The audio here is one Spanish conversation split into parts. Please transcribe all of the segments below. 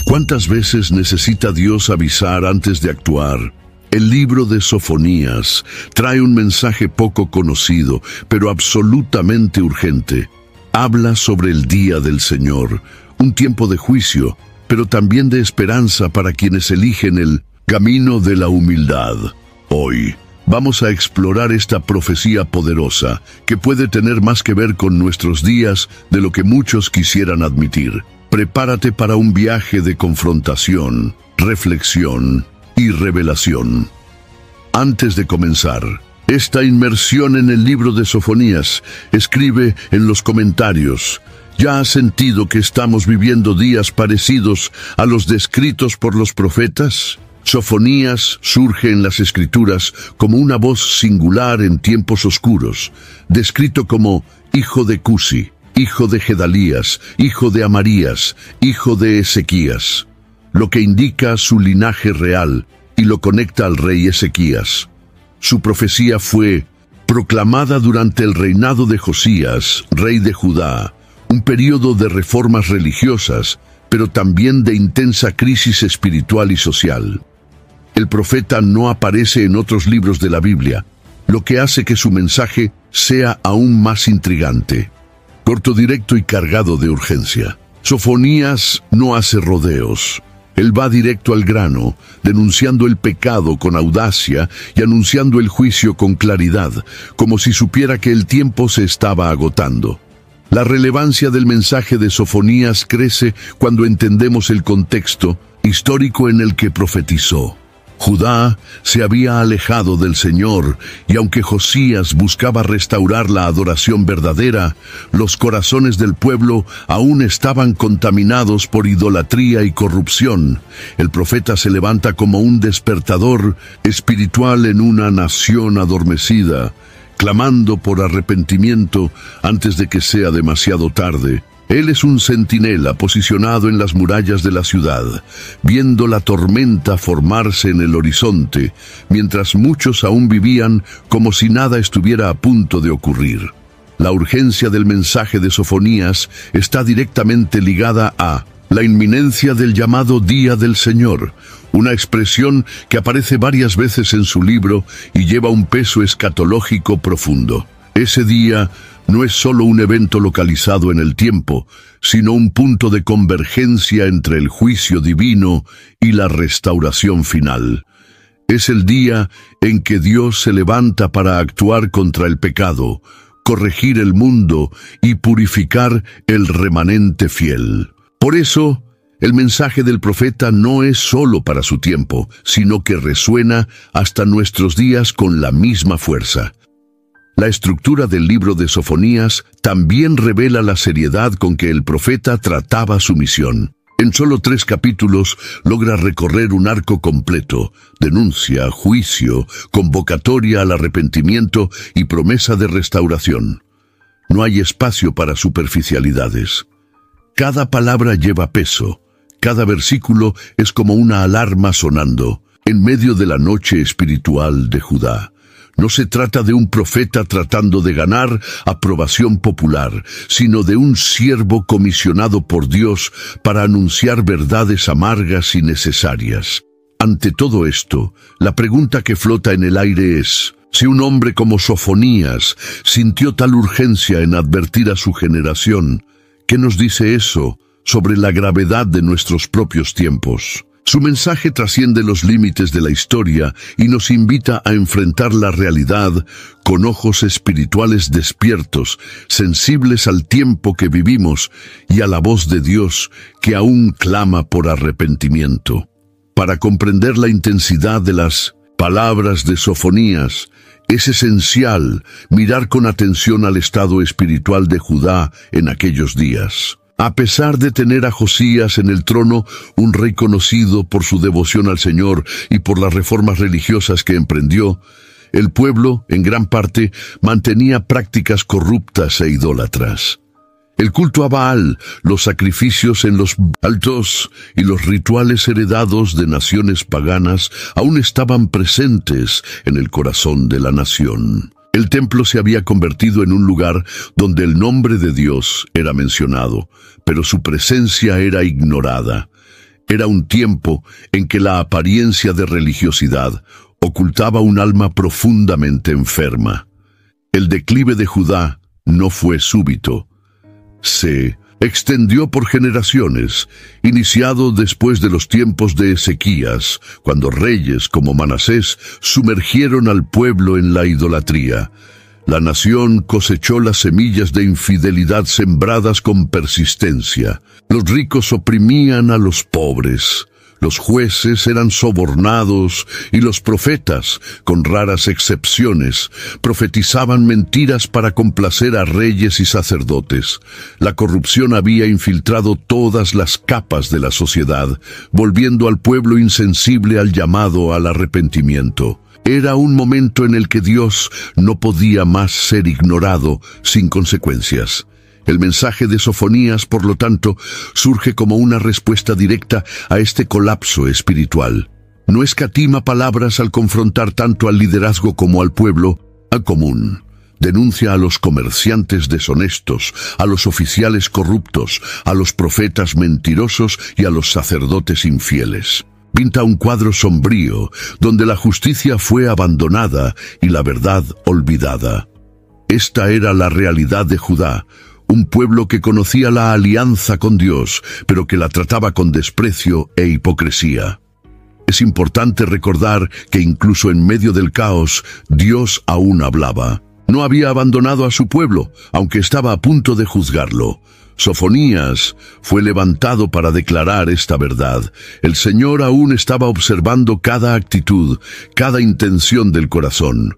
¿Cuántas veces necesita Dios avisar antes de actuar? El libro de Sofonías trae un mensaje poco conocido, pero absolutamente urgente. Habla sobre el día del Señor, un tiempo de juicio, pero también de esperanza para quienes eligen el camino de la humildad. Hoy vamos a explorar esta profecía poderosa, que puede tener más que ver con nuestros días de lo que muchos quisieran admitir. Prepárate para un viaje de confrontación, reflexión y revelación. Antes de comenzar esta inmersión en el libro de Sofonías, escribe en los comentarios: ¿ya has sentido que estamos viviendo días parecidos a los descritos por los profetas? Sofonías surge en las Escrituras como una voz singular en tiempos oscuros, descrito como hijo de Cusi, hijo de Gedalías, hijo de Amarías, hijo de Ezequías, lo que indica su linaje real y lo conecta al rey Ezequías. Su profecía fue proclamada durante el reinado de Josías, rey de Judá, un período de reformas religiosas, pero también de intensa crisis espiritual y social. El profeta no aparece en otros libros de la Biblia, lo que hace que su mensaje sea aún más intrigante. Corto, directo y cargado de urgencia. Sofonías no hace rodeos. Él va directo al grano, denunciando el pecado con audacia y anunciando el juicio con claridad, como si supiera que el tiempo se estaba agotando. La relevancia del mensaje de Sofonías crece cuando entendemos el contexto histórico en el que profetizó. Judá se había alejado del Señor, y aunque Josías buscaba restaurar la adoración verdadera, los corazones del pueblo aún estaban contaminados por idolatría y corrupción. El profeta se levanta como un despertador espiritual en una nación adormecida, clamando por arrepentimiento antes de que sea demasiado tarde. Él es un centinela posicionado en las murallas de la ciudad, viendo la tormenta formarse en el horizonte, mientras muchos aún vivían como si nada estuviera a punto de ocurrir. La urgencia del mensaje de Sofonías está directamente ligada a la inminencia del llamado Día del Señor, una expresión que aparece varias veces en su libro y lleva un peso escatológico profundo. Ese día no es solo un evento localizado en el tiempo, sino un punto de convergencia entre el juicio divino y la restauración final. Es el día en que Dios se levanta para actuar contra el pecado, corregir el mundo y purificar el remanente fiel. Por eso, el mensaje del profeta no es solo para su tiempo, sino que resuena hasta nuestros días con la misma fuerza. La estructura del libro de Sofonías también revela la seriedad con que el profeta trataba su misión. En solo 3 capítulos logra recorrer un arco completo: denuncia, juicio, convocatoria al arrepentimiento y promesa de restauración. No hay espacio para superficialidades. Cada palabra lleva peso. Cada versículo es como una alarma sonando en medio de la noche espiritual de Judá. No se trata de un profeta tratando de ganar aprobación popular, sino de un siervo comisionado por Dios para anunciar verdades amargas y necesarias. Ante todo esto, la pregunta que flota en el aire es: si un hombre como Sofonías sintió tal urgencia en advertir a su generación, ¿qué nos dice eso sobre la gravedad de nuestros propios tiempos? Su mensaje trasciende los límites de la historia y nos invita a enfrentar la realidad con ojos espirituales despiertos, sensibles al tiempo que vivimos y a la voz de Dios que aún clama por arrepentimiento. Para comprender la intensidad de las palabras de Sofonías, es esencial mirar con atención al estado espiritual de Judá en aquellos días. A pesar de tener a Josías en el trono, un rey conocido por su devoción al Señor y por las reformas religiosas que emprendió, el pueblo, en gran parte, mantenía prácticas corruptas e idólatras. El culto a Baal, los sacrificios en los altos y los rituales heredados de naciones paganas aún estaban presentes en el corazón de la nación. El templo se había convertido en un lugar donde el nombre de Dios era mencionado, pero su presencia era ignorada. Era un tiempo en que la apariencia de religiosidad ocultaba un alma profundamente enferma. El declive de Judá no fue súbito. Se extendió por generaciones, iniciado después de los tiempos de Ezequías, cuando reyes como Manasés sumergieron al pueblo en la idolatría. La nación cosechó las semillas de infidelidad sembradas con persistencia. Los ricos oprimían a los pobres. Los jueces eran sobornados y los profetas, con raras excepciones, profetizaban mentiras para complacer a reyes y sacerdotes. La corrupción había infiltrado todas las capas de la sociedad, volviendo al pueblo insensible al llamado al arrepentimiento. Era un momento en el que Dios no podía más ser ignorado sin consecuencias. El mensaje de Sofonías, por lo tanto, surge como una respuesta directa a este colapso espiritual. No escatima palabras al confrontar tanto al liderazgo como al pueblo a común. Denuncia a los comerciantes deshonestos, a los oficiales corruptos, a los profetas mentirosos y a los sacerdotes infieles. Pinta un cuadro sombrío, donde la justicia fue abandonada y la verdad olvidada. Esta era la realidad de Judá, un pueblo que conocía la alianza con Dios, pero que la trataba con desprecio e hipocresía. Es importante recordar que incluso en medio del caos, Dios aún hablaba. No había abandonado a su pueblo, aunque estaba a punto de juzgarlo. Sofonías fue levantado para declarar esta verdad. El Señor aún estaba observando cada actitud, cada intención del corazón.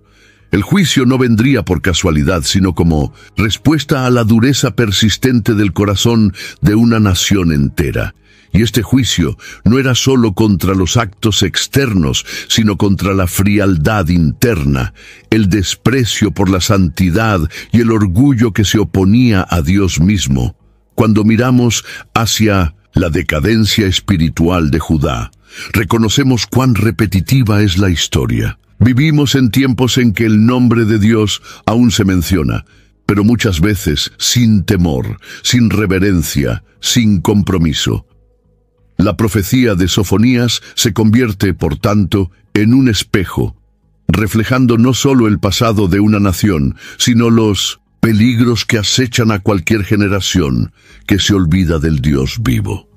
El juicio no vendría por casualidad, sino como respuesta a la dureza persistente del corazón de una nación entera. Y este juicio no era solo contra los actos externos, sino contra la frialdad interna, el desprecio por la santidad y el orgullo que se oponía a Dios mismo. Cuando miramos hacia la decadencia espiritual de Judá, reconocemos cuán repetitiva es la historia. Vivimos en tiempos en que el nombre de Dios aún se menciona, pero muchas veces sin temor, sin reverencia, sin compromiso. La profecía de Sofonías se convierte, por tanto, en un espejo, reflejando no solo el pasado de una nación, sino los peligros que acechan a cualquier generación que se olvida del Dios vivo.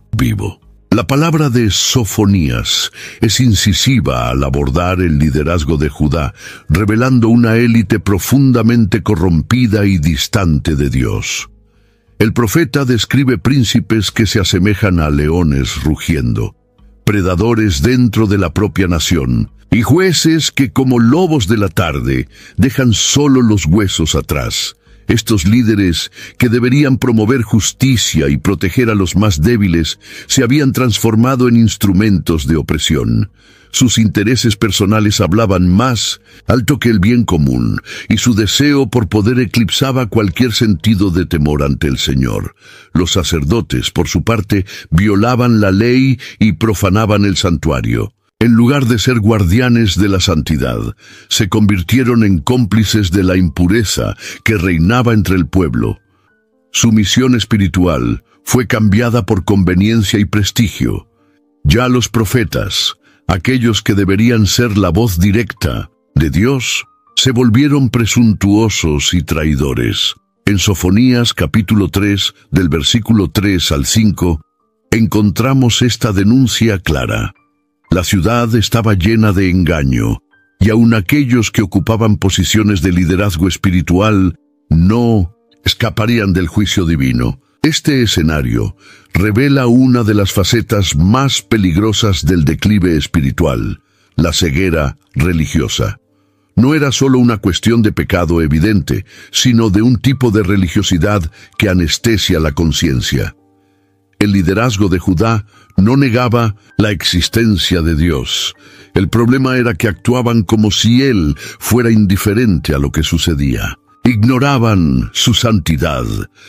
La palabra de Sofonías es incisiva al abordar el liderazgo de Judá, revelando una élite profundamente corrompida y distante de Dios. El profeta describe príncipes que se asemejan a leones rugiendo, predadores dentro de la propia nación, y jueces que como lobos de la tarde dejan solo los huesos atrás. Estos líderes, que deberían promover justicia y proteger a los más débiles, se habían transformado en instrumentos de opresión. Sus intereses personales hablaban más alto que el bien común, y su deseo por poder eclipsaba cualquier sentido de temor ante el Señor. Los sacerdotes, por su parte, violaban la ley y profanaban el santuario. En lugar de ser guardianes de la santidad, se convirtieron en cómplices de la impureza que reinaba entre el pueblo. Su misión espiritual fue cambiada por conveniencia y prestigio. Ya los profetas, aquellos que deberían ser la voz directa de Dios, se volvieron presuntuosos y traidores. En Sofonías capítulo 3, del versículo 3 al 5, encontramos esta denuncia clara. La ciudad estaba llena de engaño, y aun aquellos que ocupaban posiciones de liderazgo espiritual no escaparían del juicio divino. Este escenario revela una de las facetas más peligrosas del declive espiritual, la ceguera religiosa. No era solo una cuestión de pecado evidente, sino de un tipo de religiosidad que anestesia la conciencia. El liderazgo de Judá no negaba la existencia de Dios. El problema era que actuaban como si Él fuera indiferente a lo que sucedía. Ignoraban su santidad,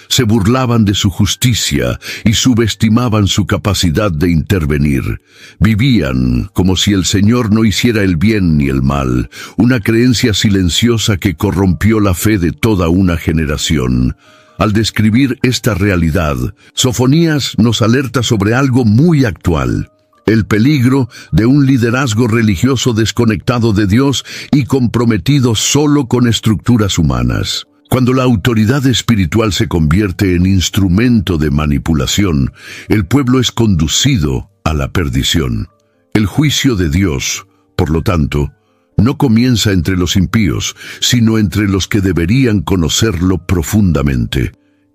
se burlaban de su justicia y subestimaban su capacidad de intervenir. Vivían como si el Señor no hiciera el bien ni el mal, una creencia silenciosa que corrompió la fe de toda una generación. Al describir esta realidad, Sofonías nos alerta sobre algo muy actual. El peligro de un liderazgo religioso desconectado de Dios y comprometido solo con estructuras humanas. Cuando la autoridad espiritual se convierte en instrumento de manipulación, el pueblo es conducido a la perdición. El juicio de Dios, por lo tanto, no comienza entre los impíos, sino entre los que deberían conocerlo profundamente.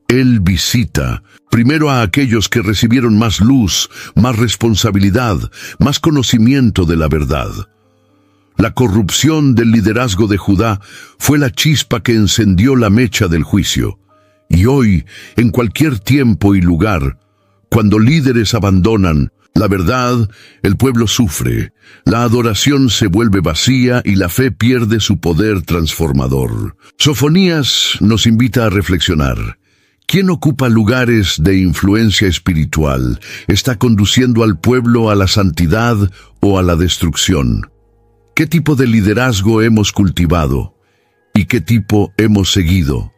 Él visita primero a aquellos que recibieron más luz, más responsabilidad, más conocimiento de la verdad. La corrupción del liderazgo de Judá fue la chispa que encendió la mecha del juicio. Y hoy, en cualquier tiempo y lugar, cuando líderes abandonan la verdad, el pueblo sufre, la adoración se vuelve vacía y la fe pierde su poder transformador. Sofonías nos invita a reflexionar. ¿Quién ocupa lugares de influencia espiritual? ¿Está conduciendo al pueblo a la santidad o a la destrucción? ¿Qué tipo de liderazgo hemos cultivado? ¿Y qué tipo hemos seguido?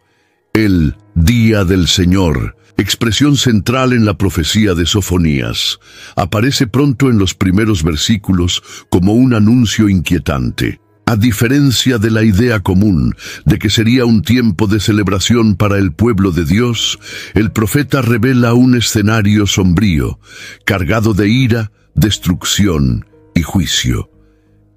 El Día del Señor, expresión central en la profecía de Sofonías, aparece pronto en los primeros versículos como un anuncio inquietante. A diferencia de la idea común de que sería un tiempo de celebración para el pueblo de Dios, el profeta revela un escenario sombrío, cargado de ira, destrucción y juicio.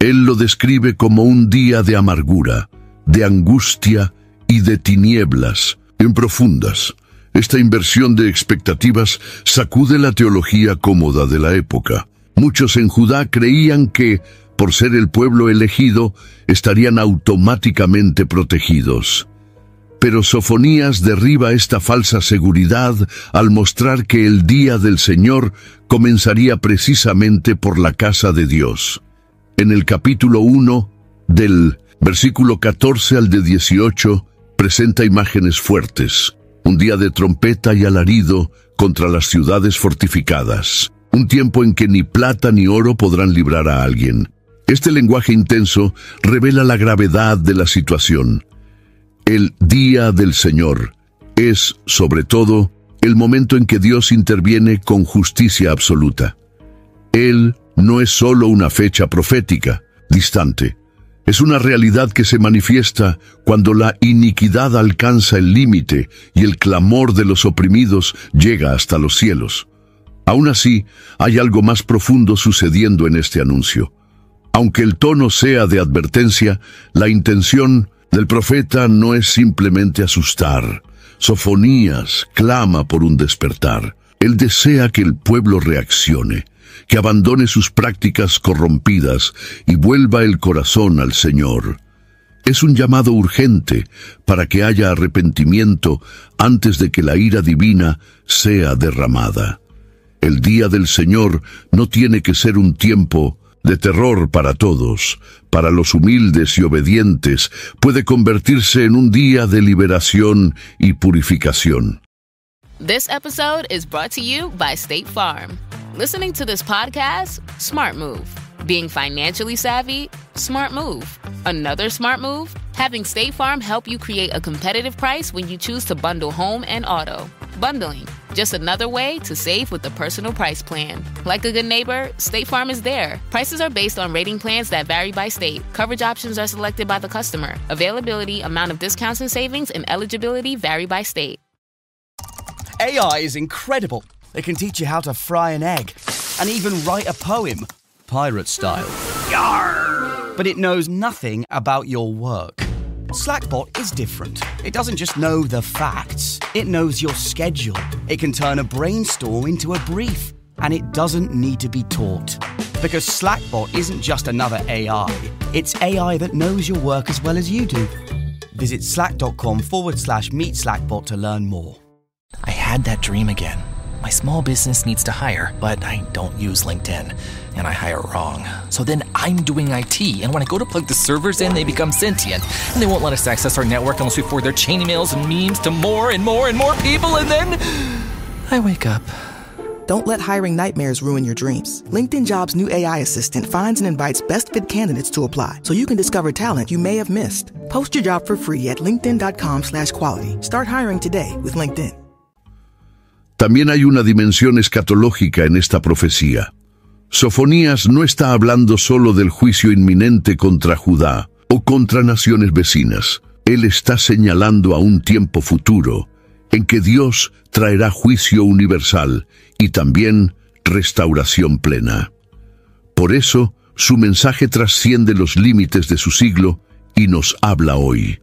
Él lo describe como un día de amargura, de angustia y de tinieblas profundas. Esta inversión de expectativas sacude la teología cómoda de la época. Muchos en Judá creían que, por ser el pueblo elegido, estarían automáticamente protegidos. Pero Sofonías derriba esta falsa seguridad al mostrar que el día del Señor comenzaría precisamente por la casa de Dios. En el capítulo 1, del versículo 14 al de 18, presenta imágenes fuertes. Un día de trompeta y alarido contra las ciudades fortificadas. Un tiempo en que ni plata ni oro podrán librar a alguien. Este lenguaje intenso revela la gravedad de la situación. El día del Señor es, sobre todo, el momento en que Dios interviene con justicia absoluta. Él no es solo una fecha profética, distante. Es una realidad que se manifiesta cuando la iniquidad alcanza el límite y el clamor de los oprimidos llega hasta los cielos. Aún así, hay algo más profundo sucediendo en este anuncio. Aunque el tono sea de advertencia, la intención del profeta no es simplemente asustar. Sofonías clama por un despertar. Él desea que el pueblo reaccione, que abandone sus prácticas corrompidas y vuelva el corazón al Señor. Es un llamado urgente para que haya arrepentimiento antes de que la ira divina sea derramada. El día del Señor no tiene que ser un tiempo de terror para todos. Para los humildes y obedientes puede convertirse en un día de liberación y purificación. This episode is brought to you by State Farm. Listening to this podcast? Smart move. Being financially savvy? Smart move. Another smart move? Having State Farm help you create a competitive price when you choose to bundle home and auto. Bundling, just another way to save with the Personal Price Plan. Like a good neighbor, State Farm is there. Prices are based on rating plans that vary by state. Coverage options are selected by the customer. Availability, amount of discounts and savings, and eligibility vary by state. AI is incredible. It can teach you how to fry an egg and even write a poem, pirate style. Yarr! But it knows nothing about your work. Slackbot is different. It doesn't just know the facts. It knows your schedule. It can turn a brainstorm into a brief. And it doesn't need to be taught. Because Slackbot isn't just another AI. It's AI that knows your work as well as you do. Visit slack.com/meet Slackbot to learn more. I had that dream again. My small business needs to hire, but I don't use LinkedIn, and I hire wrong. So then I'm doing IT, and when I go to plug the servers in, they become sentient, and they won't let us access our network unless we forward their chain emails and memes to more and more and more people, and then I wake up. Don't let hiring nightmares ruin your dreams. LinkedIn Jobs' new AI assistant finds and invites best-fit candidates to apply, so you can discover talent you may have missed. Post your job for free at linkedin.com/quality. Start hiring today with LinkedIn. También hay una dimensión escatológica en esta profecía. Sofonías no está hablando solo del juicio inminente contra Judá o contra naciones vecinas. Él está señalando a un tiempo futuro en que Dios traerá juicio universal y también restauración plena. Por eso, su mensaje trasciende los límites de su siglo y nos habla hoy.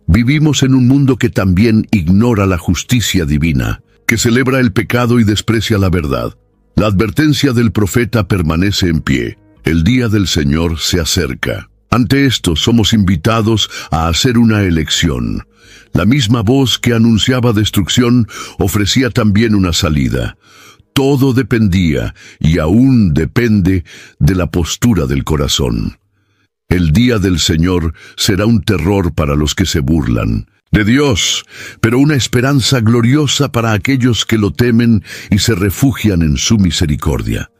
Vivimos en un mundo que también ignora la justicia divina, que celebra el pecado y desprecia la verdad. La advertencia del profeta permanece en pie. El día del Señor se acerca. Ante esto, somos invitados a hacer una elección. La misma voz que anunciaba destrucción ofrecía también una salida. Todo dependía, y aún depende, de la postura del corazón. El día del Señor será un terror para los que se burlan de Dios, pero una esperanza gloriosa para aquellos que lo temen y se refugian en su misericordia.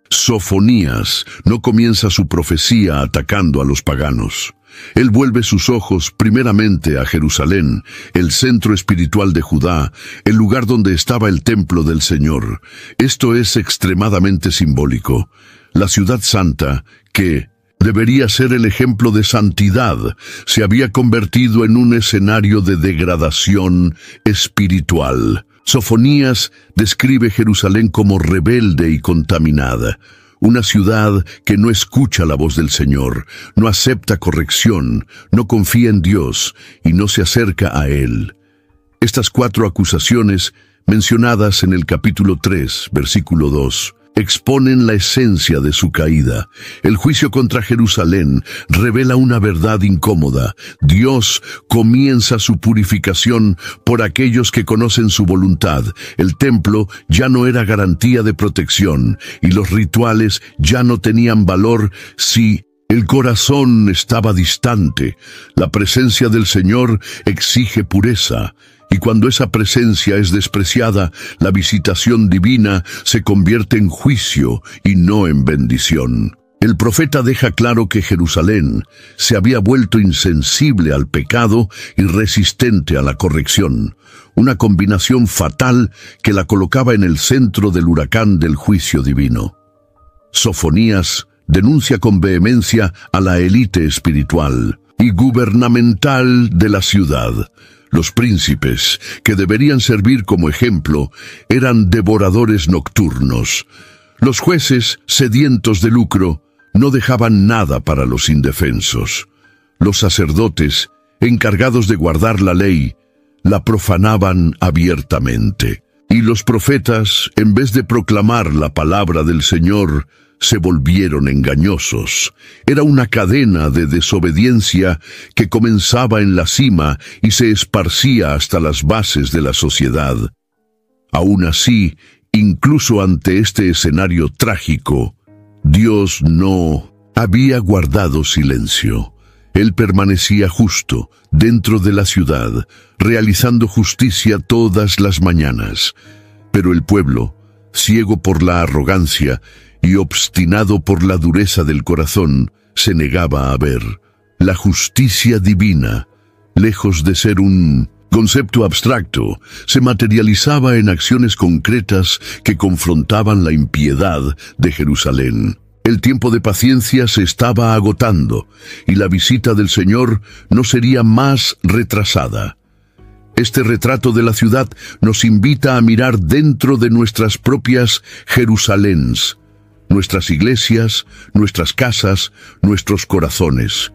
Sofonías no comienza su profecía atacando a los paganos. Él vuelve sus ojos primeramente a Jerusalén, el centro espiritual de Judá, el lugar donde estaba el templo del Señor. Esto es extremadamente simbólico. La ciudad santa, que debería ser el ejemplo de santidad, se había convertido en un escenario de degradación espiritual. Sofonías describe Jerusalén como rebelde y contaminada, una ciudad que no escucha la voz del Señor, no acepta corrección, no confía en Dios y no se acerca a Él. Estas 4 acusaciones, mencionadas en el capítulo 3, versículo 2, exponen la esencia de su caída. El juicio contra Jerusalén revela una verdad incómoda. Dios comienza su purificación por aquellos que conocen su voluntad. El templo ya no era garantía de protección y los rituales ya no tenían valor si el corazón estaba distante. La presencia del Señor exige pureza. Y cuando esa presencia es despreciada, la visitación divina se convierte en juicio y no en bendición. El profeta deja claro que Jerusalén se había vuelto insensible al pecado y resistente a la corrección, una combinación fatal que la colocaba en el centro del huracán del juicio divino. Sofonías denuncia con vehemencia a la élite espiritual y gubernamental de la ciudad. Los príncipes, que deberían servir como ejemplo, eran devoradores nocturnos. Los jueces, sedientos de lucro, no dejaban nada para los indefensos. Los sacerdotes, encargados de guardar la ley, la profanaban abiertamente. Y los profetas, en vez de proclamar la palabra del Señor, se volvieron engañosos. Era una cadena de desobediencia que comenzaba en la cima y se esparcía hasta las bases de la sociedad. Aún así, incluso ante este escenario trágico, Dios no había guardado silencio. Él permanecía justo dentro de la ciudad, realizando justicia todas las mañanas. Pero el pueblo, ciego por la arrogancia y obstinado por la dureza del corazón, se negaba a ver. La justicia divina, lejos de ser un concepto abstracto, se materializaba en acciones concretas que confrontaban la impiedad de Jerusalén. El tiempo de paciencia se estaba agotando y la visita del Señor no sería más retrasada. Este retrato de la ciudad nos invita a mirar dentro de nuestras propias Jerusaléns, nuestras iglesias, nuestras casas, nuestros corazones.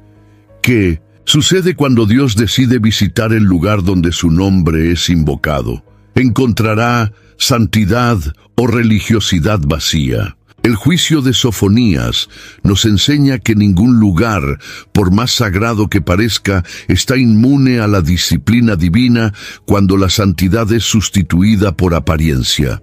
¿Qué sucede cuando Dios decide visitar el lugar donde su nombre es invocado? ¿Encontrará santidad o religiosidad vacía? El juicio de Sofonías nos enseña que ningún lugar, por más sagrado que parezca, está inmune a la disciplina divina cuando la santidad es sustituida por apariencia.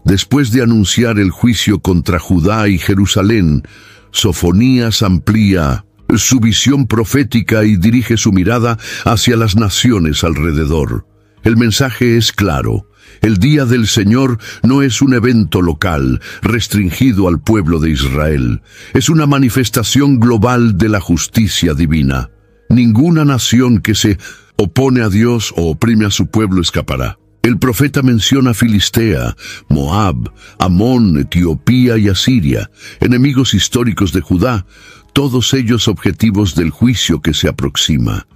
Después de anunciar el juicio contra Judá y Jerusalén, Sofonías amplía su visión profética y dirige su mirada hacia las naciones alrededor. El mensaje es claro. El día del Señor no es un evento local, restringido al pueblo de Israel. Es una manifestación global de la justicia divina. Ninguna nación que se opone a Dios o oprime a su pueblo escapará. El profeta menciona Filistea, Moab, Amón, Etiopía y Asiria, enemigos históricos de Judá, todos ellos objetivos del juicio que se aproxima.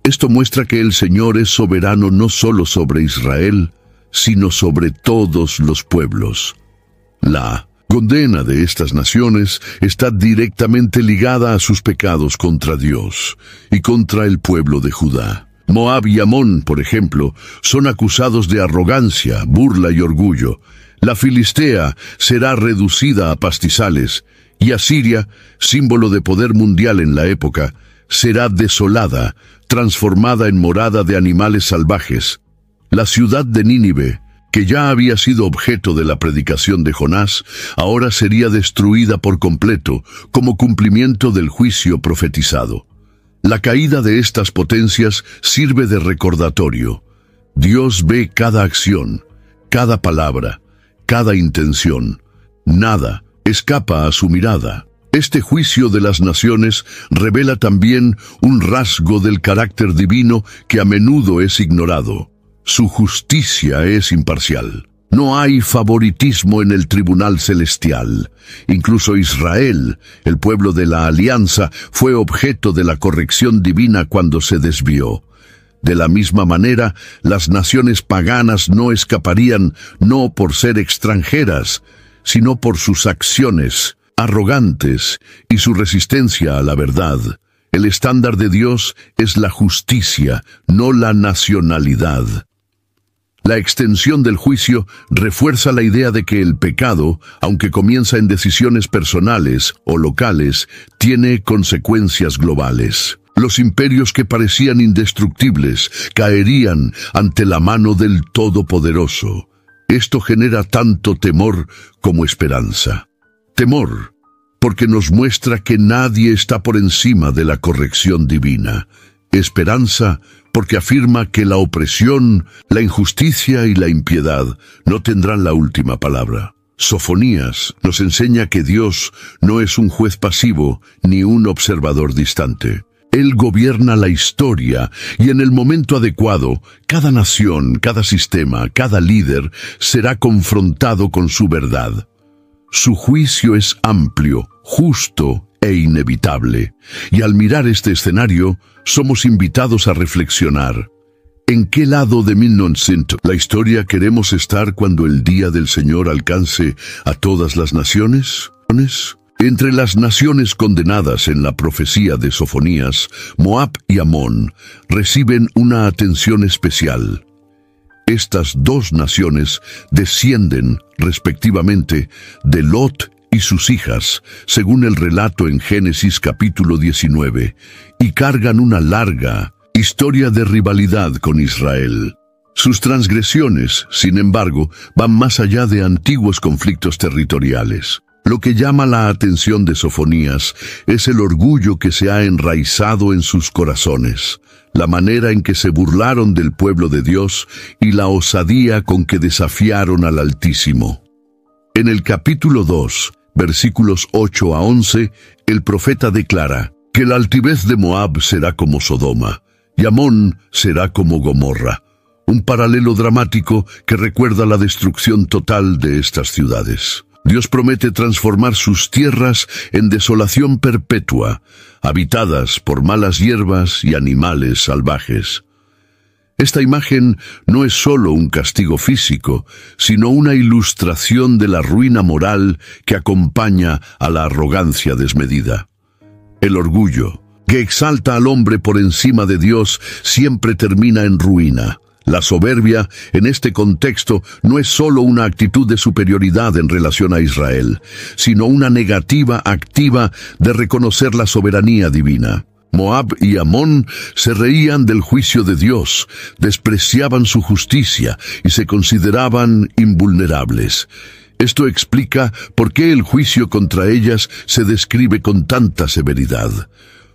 Esto muestra que el Señor es soberano no solo sobre Israel, sino sobre todos los pueblos. La condena de estas naciones está directamente ligada a sus pecados contra Dios y contra el pueblo de Judá. Moab y Amón, por ejemplo, son acusados de arrogancia, burla y orgullo. La Filistea será reducida a pastizales, y Asiria, símbolo de poder mundial en la época, será desolada, transformada en morada de animales salvajes. La ciudad de Nínive, que ya había sido objeto de la predicación de Jonás, ahora sería destruida por completo, como cumplimiento del juicio profetizado. La caída de estas potencias sirve de recordatorio. Dios ve cada acción, cada palabra, cada intención. Nada escapa a su mirada. Este juicio de las naciones revela también un rasgo del carácter divino que a menudo es ignorado. Su justicia es imparcial. No hay favoritismo en el tribunal celestial. Incluso Israel, el pueblo de la alianza, fue objeto de la corrección divina cuando se desvió. De la misma manera, las naciones paganas no escaparían no por ser extranjeras, sino por sus acciones arrogantes y su resistencia a la verdad. El estándar de Dios es la justicia, no la nacionalidad. La extensión del juicio refuerza la idea de que el pecado, aunque comienza en decisiones personales o locales, tiene consecuencias globales. Los imperios que parecían indestructibles caerían ante la mano del Todopoderoso. Esto genera tanto temor como esperanza. Temor, porque nos muestra que nadie está por encima de la corrección divina. Esperanza, porque afirma que la opresión, la injusticia y la impiedad no tendrán la última palabra. Sofonías nos enseña que Dios no es un juez pasivo ni un observador distante. Él gobierna la historia y en el momento adecuado, cada nación, cada sistema, cada líder será confrontado con su verdad. Su juicio es amplio, justo e inevitable, y al mirar este escenario, somos invitados a reflexionar. ¿En qué lado de 1900 la historia queremos estar cuando el día del Señor alcance a todas las naciones? Entre las naciones condenadas en la profecía de Sofonías, Moab y Amón reciben una atención especial. Estas dos naciones descienden, respectivamente, de Lot y sus hijas, según el relato en Génesis capítulo 19, y cargan una larga historia de rivalidad con Israel. Sus transgresiones, sin embargo, van más allá de antiguos conflictos territoriales. Lo que llama la atención de Sofonías es el orgullo que se ha enraizado en sus corazones, la manera en que se burlaron del pueblo de Dios y la osadía con que desafiaron al Altísimo. En el capítulo 2, versículos 8 a 11, el profeta declara que la altivez de Moab será como Sodoma, y Amón será como Gomorra, un paralelo dramático que recuerda la destrucción total de estas ciudades. Dios promete transformar sus tierras en desolación perpetua, habitadas por malas hierbas y animales salvajes. Esta imagen no es solo un castigo físico, sino una ilustración de la ruina moral que acompaña a la arrogancia desmedida. El orgullo, que exalta al hombre por encima de Dios, siempre termina en ruina. La soberbia, en este contexto, no es solo una actitud de superioridad en relación a Israel, sino una negativa activa de reconocer la soberanía divina. Moab y Amón se reían del juicio de Dios, despreciaban su justicia y se consideraban invulnerables. Esto explica por qué el juicio contra ellas se describe con tanta severidad.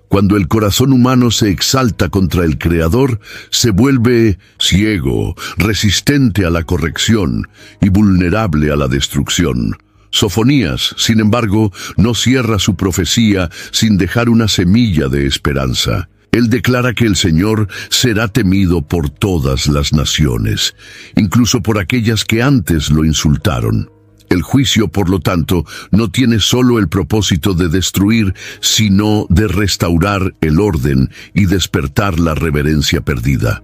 Cuando el corazón humano se exalta contra el Creador, se vuelve ciego, resistente a la corrección y vulnerable a la destrucción. Sofonías, sin embargo, no cierra su profecía sin dejar una semilla de esperanza. Él declara que el Señor será temido por todas las naciones, incluso por aquellas que antes lo insultaron. El juicio, por lo tanto, no tiene solo el propósito de destruir, sino de restaurar el orden y despertar la reverencia perdida.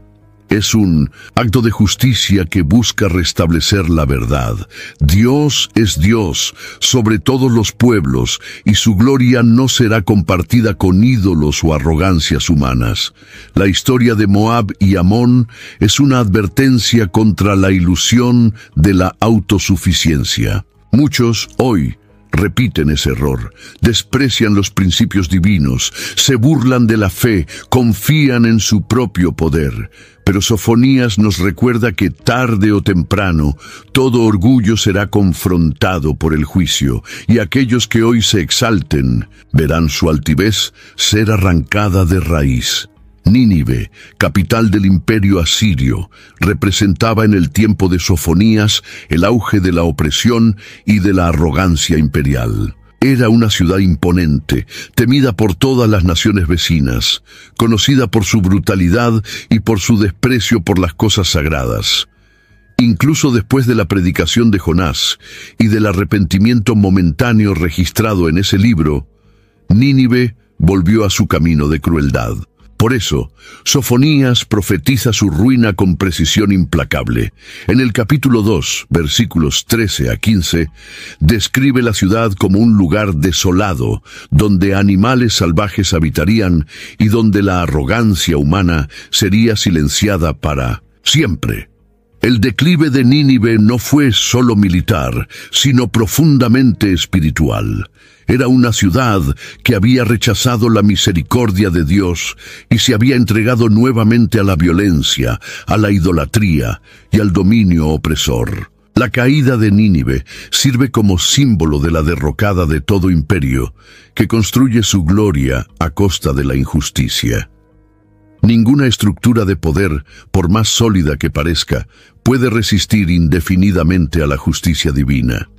Es un acto de justicia que busca restablecer la verdad. Dios es Dios sobre todos los pueblos, y su gloria no será compartida con ídolos o arrogancias humanas. La historia de Moab y Amón es una advertencia contra la ilusión de la autosuficiencia. Muchos hoy repiten ese error, desprecian los principios divinos, se burlan de la fe, confían en su propio poder. Pero Sofonías nos recuerda que tarde o temprano todo orgullo será confrontado por el juicio, y aquellos que hoy se exalten verán su altivez ser arrancada de raíz. Nínive, capital del imperio asirio, representaba en el tiempo de Sofonías el auge de la opresión y de la arrogancia imperial. Era una ciudad imponente, temida por todas las naciones vecinas, conocida por su brutalidad y por su desprecio por las cosas sagradas. Incluso después de la predicación de Jonás y del arrepentimiento momentáneo registrado en ese libro, Nínive volvió a su camino de crueldad. Por eso, Sofonías profetiza su ruina con precisión implacable. En el capítulo 2, versículos 13 a 15, describe la ciudad como un lugar desolado, donde animales salvajes habitarían y donde la arrogancia humana sería silenciada para siempre. El declive de Nínive no fue solo militar, sino profundamente espiritual. Era una ciudad que había rechazado la misericordia de Dios y se había entregado nuevamente a la violencia, a la idolatría y al dominio opresor. La caída de Nínive sirve como símbolo de la derrocada de todo imperio que construye su gloria a costa de la injusticia. Ninguna estructura de poder, por más sólida que parezca, puede resistir indefinidamente a la justicia divina.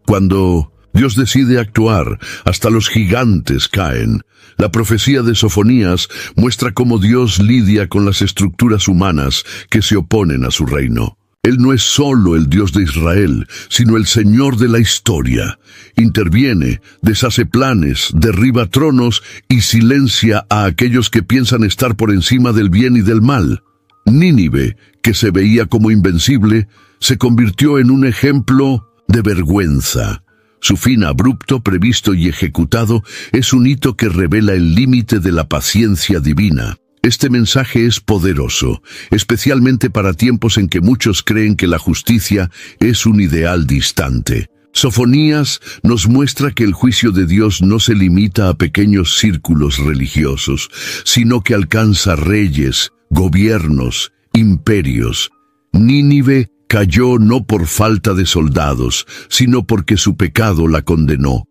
Cuando Dios decide actuar, hasta los gigantes caen. La profecía de Sofonías muestra cómo Dios lidia con las estructuras humanas que se oponen a su reino. Él no es solo el Dios de Israel, sino el Señor de la historia. Interviene, deshace planes, derriba tronos y silencia a aquellos que piensan estar por encima del bien y del mal. Nínive, que se veía como invencible, se convirtió en un ejemplo de vergüenza. Su fin abrupto, previsto y ejecutado es un hito que revela el límite de la paciencia divina. Este mensaje es poderoso, especialmente para tiempos en que muchos creen que la justicia es un ideal distante. Sofonías nos muestra que el juicio de Dios no se limita a pequeños círculos religiosos, sino que alcanza reyes, gobiernos, imperios. Nínive cayó no por falta de soldados, sino porque su pecado la condenó.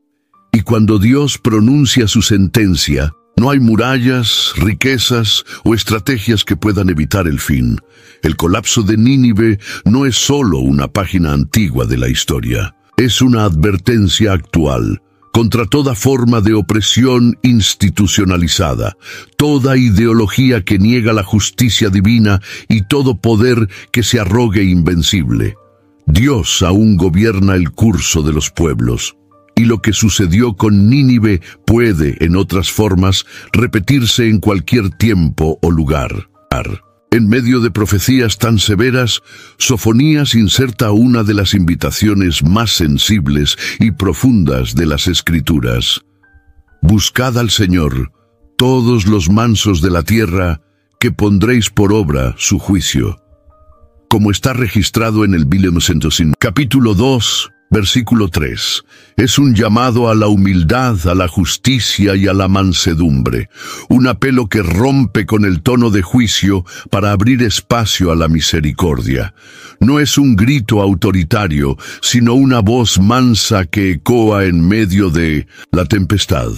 Y cuando Dios pronuncia su sentencia, no hay murallas, riquezas o estrategias que puedan evitar el fin. El colapso de Nínive no es solo una página antigua de la historia, es una advertencia actual contra toda forma de opresión institucionalizada, toda ideología que niega la justicia divina y todo poder que se arrogue invencible. Dios aún gobierna el curso de los pueblos, y lo que sucedió con Nínive puede, en otras formas, repetirse en cualquier tiempo o lugar. En medio de profecías tan severas, Sofonías inserta una de las invitaciones más sensibles y profundas de las Escrituras. Buscad al Señor, todos los mansos de la tierra, que pondréis por obra su juicio. Como está registrado en el Biblia Centosin, capítulo 2, versículo 3, es un llamado a la humildad, a la justicia y a la mansedumbre, un apelo que rompe con el tono de juicio para abrir espacio a la misericordia. No es un grito autoritario, sino una voz mansa que ecoa en medio de la tempestad.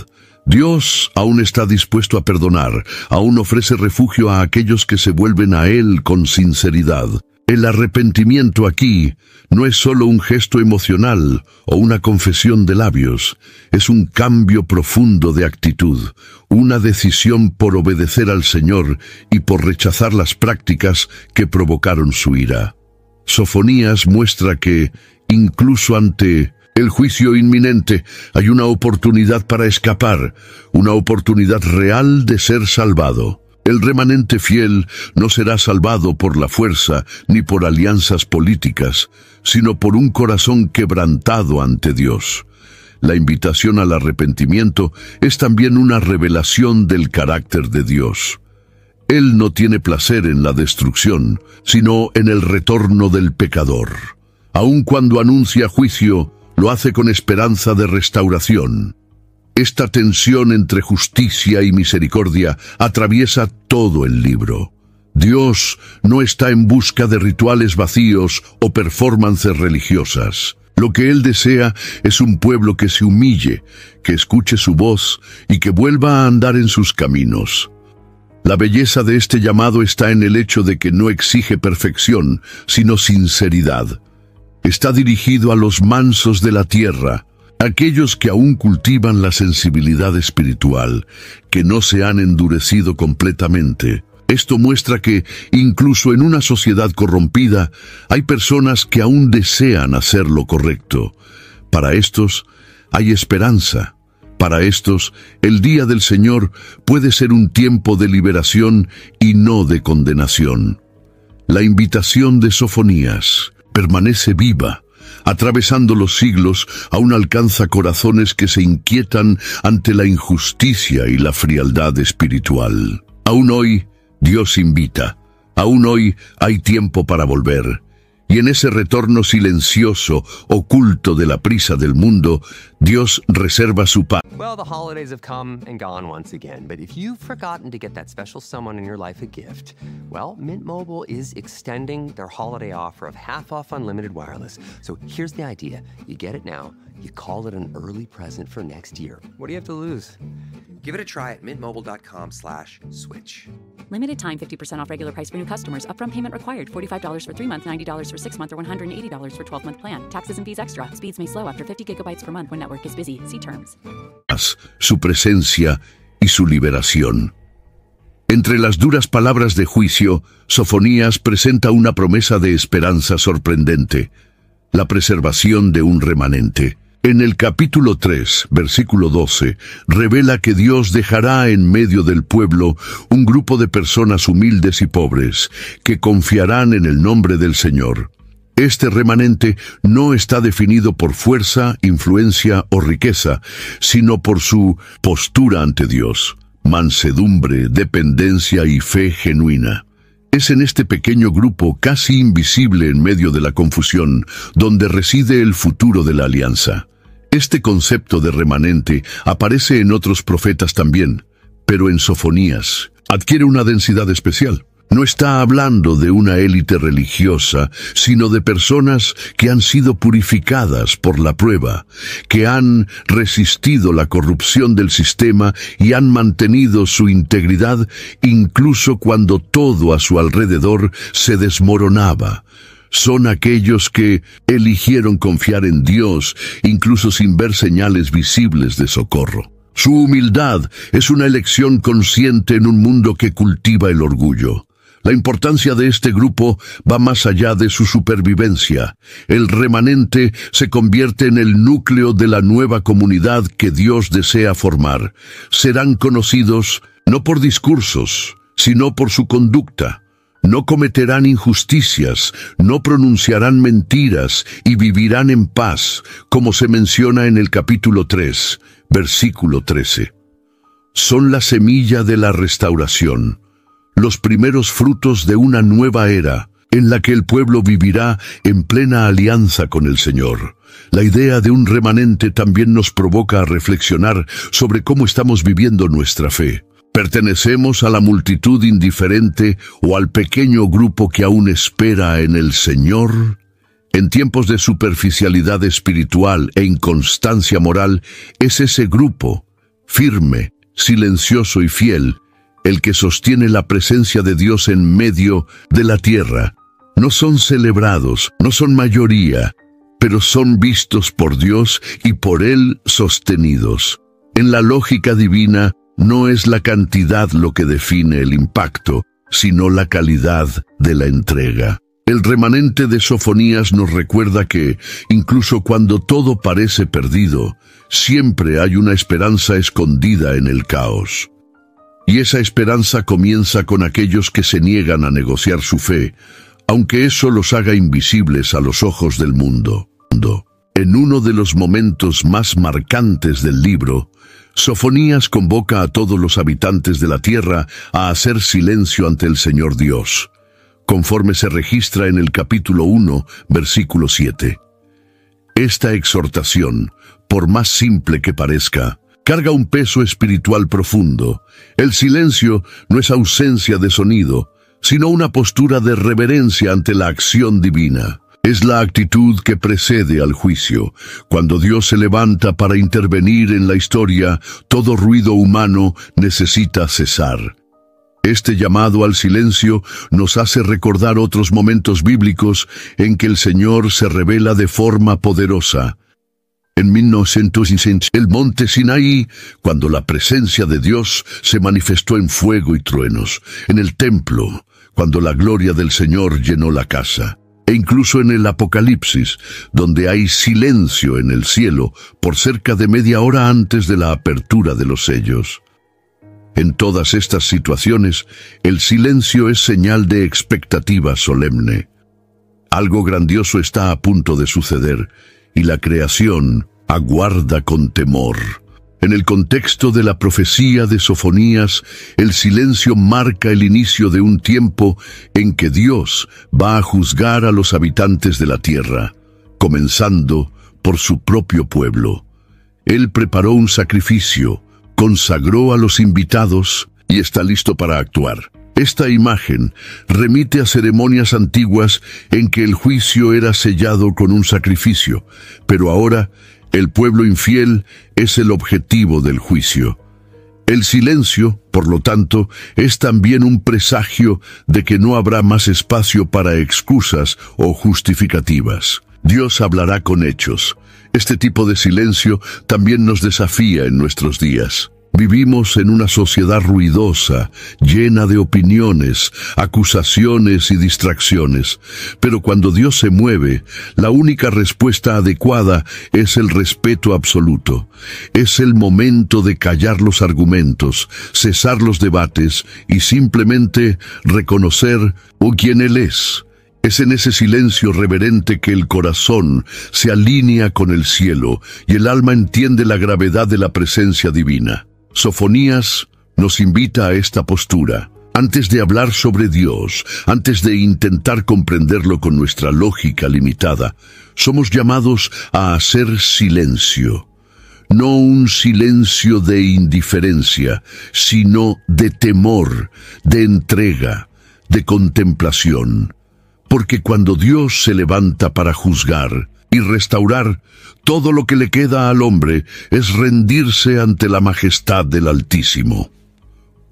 Dios aún está dispuesto a perdonar, aún ofrece refugio a aquellos que se vuelven a Él con sinceridad. El arrepentimiento aquí no es solo un gesto emocional o una confesión de labios, es un cambio profundo de actitud, una decisión por obedecer al Señor y por rechazar las prácticas que provocaron su ira. Sofonías muestra que, incluso ante el juicio inminente, hay una oportunidad para escapar, una oportunidad real de ser salvado. El remanente fiel no será salvado por la fuerza ni por alianzas políticas, sino por un corazón quebrantado ante Dios. La invitación al arrepentimiento es también una revelación del carácter de Dios. Él no tiene placer en la destrucción, sino en el retorno del pecador. Aun cuando anuncia juicio, lo hace con esperanza de restauración. Esta tensión entre justicia y misericordia atraviesa todo el libro. Dios no está en busca de rituales vacíos o performances religiosas. Lo que Él desea es un pueblo que se humille, que escuche su voz y que vuelva a andar en sus caminos. La belleza de este llamado está en el hecho de que no exige perfección, sino sinceridad. Está dirigido a los mansos de la tierra, aquellos que aún cultivan la sensibilidad espiritual, que no se han endurecido completamente. Esto muestra que, incluso en una sociedad corrompida, hay personas que aún desean hacer lo correcto. Para estos, hay esperanza. Para estos, el día del Señor puede ser un tiempo de liberación y no de condenación. La invitación de Sofonías permanece viva. Atravesando los siglos, aún alcanza corazones que se inquietan ante la injusticia y la frialdad espiritual. Aún hoy, Dios invita. Aún hoy hay tiempo para volver. Y en ese retorno silencioso, oculto de la prisa del mundo, Dios reserva su paz. Well, the holidays have come and gone once again, but if you've forgotten to get that special someone in your life a gift, well, Mint Mobile is extending their holiday offer of half off unlimited wireless. So here's the idea. You get it now, you call it an early present for next year. What do you have to lose? Give it a try at mintmobile.com/switch. Limited time 50% off regular price for new customers. Upfront payment required. $45 for 3 months, $90 for 6 months, or $180 for 12-month plan. Taxes and fees extra. Speeds may slow after 50 gigabytes per month when network is busy. See terms. Su presencia y su liberación. Entre las duras palabras de juicio, Sofonías presenta una promesa de esperanza sorprendente: la preservación de un remanente. En el capítulo 3, versículo 12, revela que Dios dejará en medio del pueblo un grupo de personas humildes y pobres que confiarán en el nombre del Señor. Este remanente no está definido por fuerza, influencia o riqueza, sino por su postura ante Dios, mansedumbre, dependencia y fe genuina. Es en este pequeño grupo casi invisible en medio de la confusión donde reside el futuro de la alianza. Este concepto de remanente aparece en otros profetas también, pero en Sofonías adquiere una densidad especial. No está hablando de una élite religiosa, sino de personas que han sido purificadas por la prueba, que han resistido la corrupción del sistema y han mantenido su integridad incluso cuando todo a su alrededor se desmoronaba. Son aquellos que eligieron confiar en Dios, incluso sin ver señales visibles de socorro. Su humildad es una elección consciente en un mundo que cultiva el orgullo. La importancia de este grupo va más allá de su supervivencia. El remanente se convierte en el núcleo de la nueva comunidad que Dios desea formar. Serán conocidos no por discursos, sino por su conducta. No cometerán injusticias, no pronunciarán mentiras y vivirán en paz, como se menciona en el capítulo 3, versículo 13. Son la semilla de la restauración, los primeros frutos de una nueva era, en la que el pueblo vivirá en plena alianza con el Señor. La idea de un remanente también nos provoca a reflexionar sobre cómo estamos viviendo nuestra fe. ¿Pertenecemos a la multitud indiferente o al pequeño grupo que aún espera en el Señor? En tiempos de superficialidad espiritual e inconstancia moral, es ese grupo, firme, silencioso y fiel, el que sostiene la presencia de Dios en medio de la tierra. No son celebrados, no son mayoría, pero son vistos por Dios y por Él sostenidos. En la lógica divina, no es la cantidad lo que define el impacto, sino la calidad de la entrega. El remanente de Sofonías nos recuerda que, incluso cuando todo parece perdido, siempre hay una esperanza escondida en el caos. Y esa esperanza comienza con aquellos que se niegan a negociar su fe, aunque eso los haga invisibles a los ojos del mundo. En uno de los momentos más marcantes del libro, Sofonías convoca a todos los habitantes de la tierra a hacer silencio ante el Señor Dios, conforme se registra en el capítulo 1, versículo 7. Esta exhortación, por más simple que parezca, carga un peso espiritual profundo. El silencio no es ausencia de sonido, sino una postura de reverencia ante la acción divina. Es la actitud que precede al juicio. Cuando Dios se levanta para intervenir en la historia, todo ruido humano necesita cesar. Este llamado al silencio nos hace recordar otros momentos bíblicos en que el Señor se revela de forma poderosa. En 1960, el monte Sinaí, cuando la presencia de Dios se manifestó en fuego y truenos. En el templo, cuando la gloria del Señor llenó la casa. E incluso en el Apocalipsis, donde hay silencio en el cielo por cerca de media hora antes de la apertura de los sellos. En todas estas situaciones, el silencio es señal de expectativa solemne. Algo grandioso está a punto de suceder, y la creación aguarda con temor. En el contexto de la profecía de Sofonías, el silencio marca el inicio de un tiempo en que Dios va a juzgar a los habitantes de la tierra, comenzando por su propio pueblo. Él preparó un sacrificio, consagró a los invitados y está listo para actuar. Esta imagen remite a ceremonias antiguas en que el juicio era sellado con un sacrificio, pero ahora el pueblo infiel es el objetivo del juicio. El silencio, por lo tanto, es también un presagio de que no habrá más espacio para excusas o justificativas. Dios hablará con hechos. Este tipo de silencio también nos desafía en nuestros días. Vivimos en una sociedad ruidosa, llena de opiniones, acusaciones y distracciones. Pero cuando Dios se mueve, la única respuesta adecuada es el respeto absoluto. Es el momento de callar los argumentos, cesar los debates y simplemente reconocer quién Él es. Es en ese silencio reverente que el corazón se alinea con el cielo y el alma entiende la gravedad de la presencia divina. Sofonías nos invita a esta postura. Antes de hablar sobre Dios, antes de intentar comprenderlo con nuestra lógica limitada, somos llamados a hacer silencio. No un silencio de indiferencia, sino de temor, de entrega, de contemplación. Porque cuando Dios se levanta para juzgar y restaurar, todo lo que le queda al hombre es rendirse ante la majestad del Altísimo.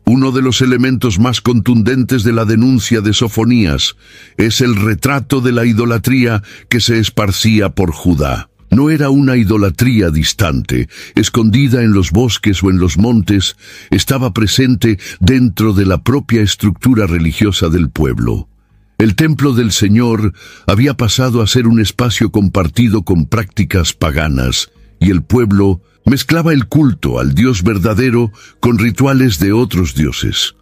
Uno de los elementos más contundentes de la denuncia de Sofonías es el retrato de la idolatría que se esparcía por Judá. No era una idolatría distante, escondida en los bosques o en los montes, estaba presente dentro de la propia estructura religiosa del pueblo. El templo del Señor había pasado a ser un espacio compartido con prácticas paganas, y el pueblo mezclaba el culto al Dios verdadero con rituales de otros dioses.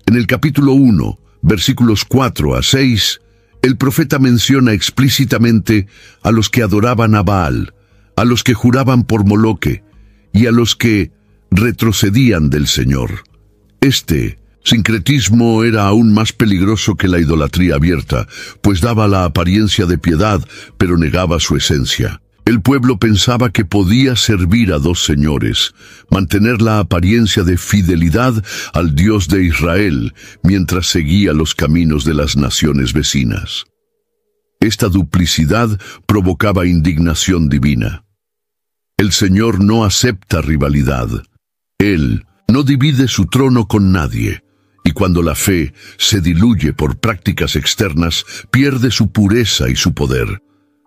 En el capítulo 1, versículos 4 a 6, el profeta menciona explícitamente a los que adoraban a Baal, a los que juraban por Moloque y a los que retrocedían del Señor. Este sincretismo era aún más peligroso que la idolatría abierta, pues daba la apariencia de piedad, pero negaba su esencia. El pueblo pensaba que podía servir a dos señores, mantener la apariencia de fidelidad al Dios de Israel, mientras seguía los caminos de las naciones vecinas. Esta duplicidad provocaba indignación divina. El Señor no acepta rivalidad. Él no divide su trono con nadie. Y cuando la fe se diluye por prácticas externas, pierde su pureza y su poder.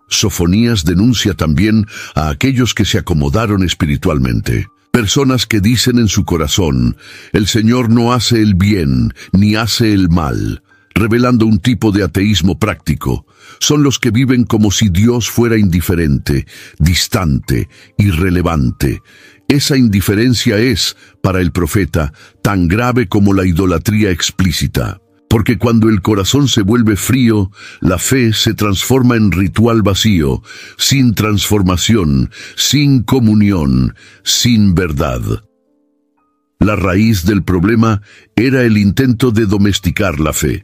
Sofonías denuncia también a aquellos que se acomodaron espiritualmente. Personas que dicen en su corazón, el Señor no hace el bien, ni hace el mal, revelando un tipo de ateísmo práctico. Son los que viven como si Dios fuera indiferente, distante, irrelevante. Esa indiferencia es, para el profeta, tan grave como la idolatría explícita. Porque cuando el corazón se vuelve frío, la fe se transforma en ritual vacío, sin transformación, sin comunión, sin verdad. La raíz del problema era el intento de domesticar la fe,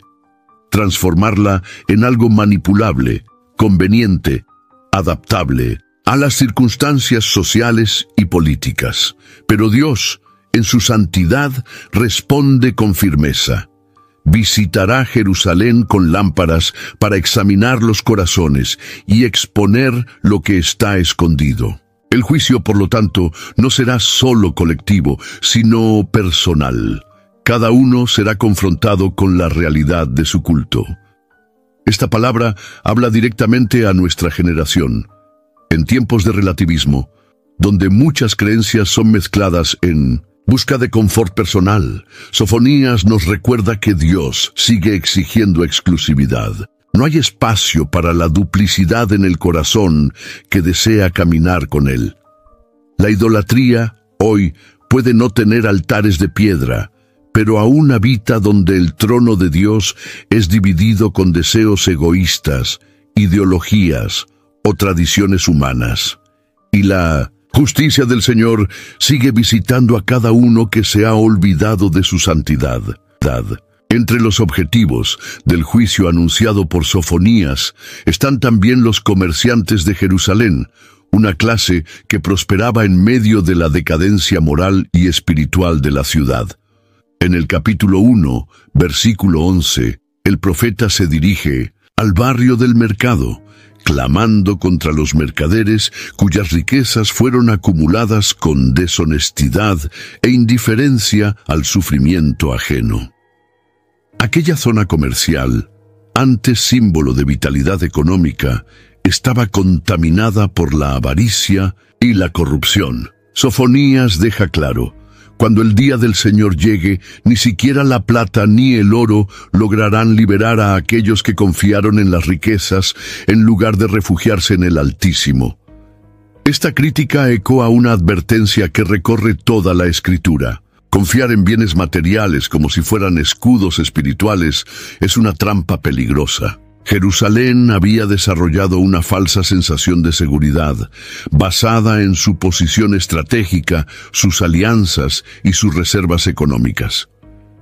transformarla en algo manipulable, conveniente, adaptable a las circunstancias sociales y políticas. Pero Dios, en su santidad, responde con firmeza. Visitará Jerusalén con lámparas para examinar los corazones y exponer lo que está escondido. El juicio, por lo tanto, no será solo colectivo, sino personal. Cada uno será confrontado con la realidad de su culto. Esta palabra habla directamente a nuestra generación. En tiempos de relativismo, donde muchas creencias son mezcladas en busca de confort personal, Sofonías nos recuerda que Dios sigue exigiendo exclusividad. No hay espacio para la duplicidad en el corazón que desea caminar con Él. La idolatría, hoy, puede no tener altares de piedra, pero aún habita donde el trono de Dios es dividido con deseos egoístas, ideologías o tradiciones humanas. Y la justicia del Señor sigue visitando a cada uno que se ha olvidado de su santidad. Entre los objetivos del juicio anunciado por Sofonías están también los comerciantes de Jerusalén, una clase que prosperaba en medio de la decadencia moral y espiritual de la ciudad. En el capítulo 1, versículo 11, el profeta se dirige al barrio del mercado, clamando contra los mercaderes cuyas riquezas fueron acumuladas con deshonestidad e indiferencia al sufrimiento ajeno. Aquella zona comercial, antes símbolo de vitalidad económica, estaba contaminada por la avaricia y la corrupción. Sofonías deja claro: cuando el día del Señor llegue, ni siquiera la plata ni el oro lograrán liberar a aquellos que confiaron en las riquezas en lugar de refugiarse en el Altísimo. Esta crítica ecoa una advertencia que recorre toda la Escritura. Confiar en bienes materiales como si fueran escudos espirituales es una trampa peligrosa. Jerusalén había desarrollado una falsa sensación de seguridad, basada en su posición estratégica, sus alianzas y sus reservas económicas.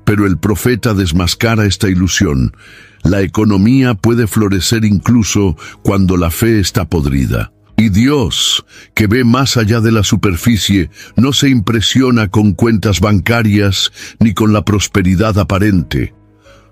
Pero el profeta desmascara esta ilusión. La economía puede florecer incluso cuando la fe está podrida. Y Dios, que ve más allá de la superficie, no se impresiona con cuentas bancarias ni con la prosperidad aparente.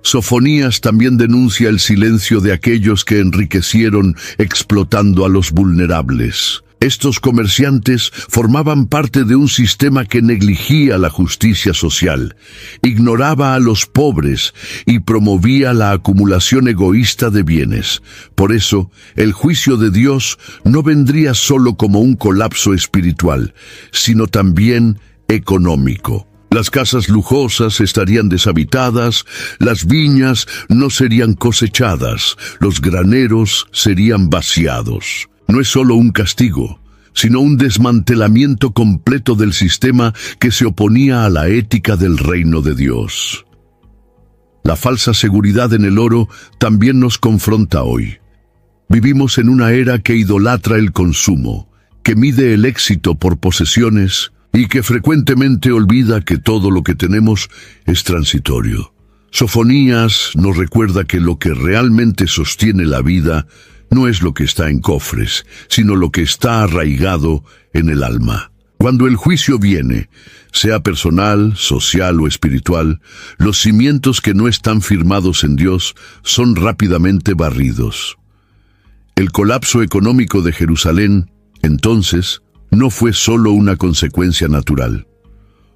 Sofonías también denuncia el silencio de aquellos que enriquecieron explotando a los vulnerables. Estos comerciantes formaban parte de un sistema que negligía la justicia social, ignoraba a los pobres y promovía la acumulación egoísta de bienes. Por eso, el juicio de Dios no vendría solo como un colapso espiritual, sino también económico. Las casas lujosas estarían deshabitadas, las viñas no serían cosechadas, los graneros serían vaciados. No es solo un castigo, sino un desmantelamiento completo del sistema que se oponía a la ética del reino de Dios. La falsa seguridad en el oro también nos confronta hoy. Vivimos en una era que idolatra el consumo, que mide el éxito por posesiones y que frecuentemente olvida que todo lo que tenemos es transitorio. Sofonías nos recuerda que lo que realmente sostiene la vida no es lo que está en cofres, sino lo que está arraigado en el alma. Cuando el juicio viene, sea personal, social o espiritual, los cimientos que no están firmados en Dios son rápidamente barridos. El colapso económico de Jerusalén, entonces, no fue solo una consecuencia natural.